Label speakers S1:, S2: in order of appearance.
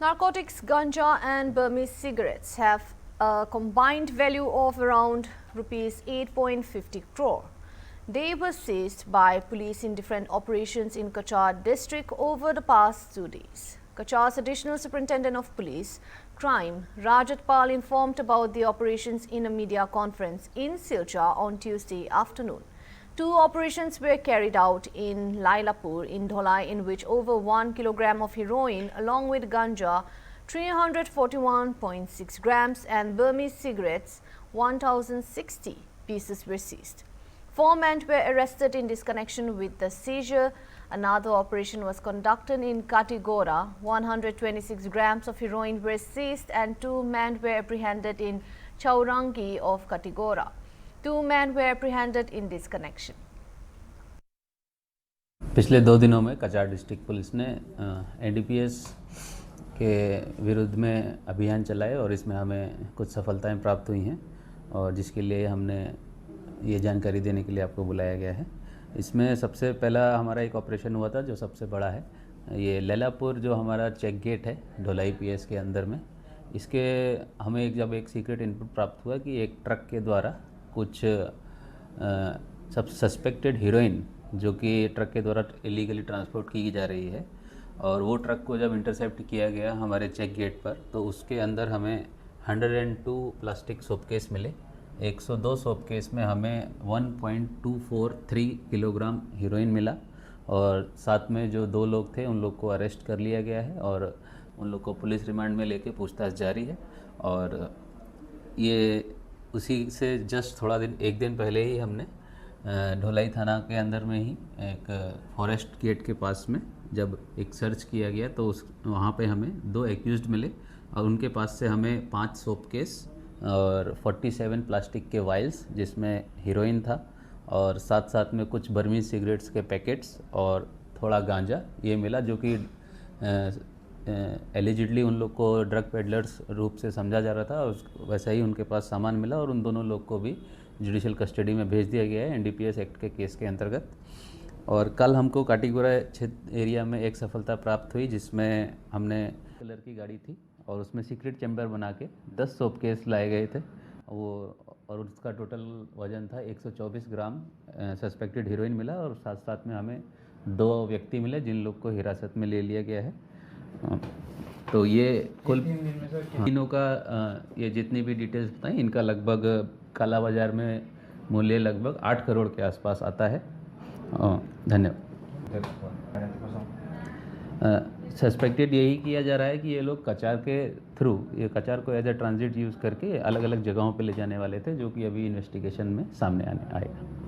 S1: Narcotics, ganja and Burmese cigarettes have a combined value of around rupees 8.50 crore. They were seized by police in different operations in Cachar district over the past 2 days. Cachar's Additional Superintendent of Police Crime, Rajat Pal, informed about the operations in a media conference in Silchar on Tuesday afternoon. 2 operations were carried out in Lailapur in Dholai, in which over 1 kilogram of heroin along with ganja, 341.6 grams and Burmese cigarettes, 1,060 pieces were seized. 4 men were arrested in this connection with the seizure. Another operation was conducted in Katigora. 126 grams of heroin were seized and 2 men were apprehended in Chaurangi of Katigora. 2 men were apprehended in this connection.
S2: पिछले 2 दिनों में कचार district police ने NDPS के विरुद्ध में अभियान चलाए और इसमें हमें कुछ सफलताएं प्राप्त हुई हैं और जिसके लिए हमने ये जानकारी देने के लिए आपको बुलाया गया है। इसमें सबसे पहला हमारा एक ऑपरेशन हुआ था जो सबसे बड़ा है। ये लैलापुर जो हमारा चेक गेट है ढोलाई पीएस के अंदर में, इसके हमें जब एक सीक्रेट इनपुट प्राप्त हुआ कि एक ट्रक के द्वारा कुछ सब सस्पेक्टेड हीरोइन जो कि ट्रक के द्वारा इलीगली ट्रांसपोर्ट की जा रही है और वो ट्रक को जब इंटरसेप्ट किया गया हमारे चेक गेट पर तो उसके अंदर हमें 102 प्लास्टिक सोप केस मिले। 102 सोप केस में हमें 1.243 किलोग्राम हीरोइन मिला और साथ में जो 2 लोग थे उन लोग को अरेस्ट कर लिया गया है और उन लोग को पुलिस रिमांड में लेके पूछताछ जारी है। और ये उसी से जस्ट एक दिन पहले ही हमने ढोलाई थाना के अंदर में ही एक फॉरेस्ट गेट के पास में जब एक सर्च किया गया तो वहाँ पे हमें 2 एक्यूज्ड मिले और उनके पास से हमें 5 सोप केस और 47 प्लास्टिक के वाइल्स जिसमें हीरोइन था और साथ साथ में कुछ बर्मीज सिगरेट्स के पैकेट्स और थोड़ा गांजा ये मिला, जो कि एलिजिडली उन लोग को ड्रग पेडलर्स रूप से समझा जा रहा था और वैसा ही उनके पास सामान मिला और उन दोनों लोग को भी जुडिशियल कस्टडी में भेज दिया गया है एनडीपीएस एक्ट के केस के अंतर्गत। और कल हमको काटीगोरा क्षेत्र एरिया में एक सफलता प्राप्त हुई जिसमें हमने कलर की गाड़ी थी और उसमें सीक्रेट चैम्बर बना के 10 सोप केस लाए गए थे वो और उसका टोटल वज़न था 124 ग्राम सस्पेक्टेड हीरोइन मिला और साथ साथ में हमें 2 व्यक्ति मिले जिन लोग को हिरासत में ले लिया गया है। तो ये कुल तीनों का ये जितनी भी डिटेल्स बताएं इनका लगभग काला बाज़ार में मूल्य लगभग 8 करोड़ के आसपास आता है। धन्यवाद। सस्पेक्टेड यही किया जा रहा है कि ये लोग कचार के थ्रू ये कचार को एज ए ट्रांजिट यूज़ करके अलग अलग जगहों पे ले जाने वाले थे, जो कि अभी इन्वेस्टिगेशन में सामने आएगा।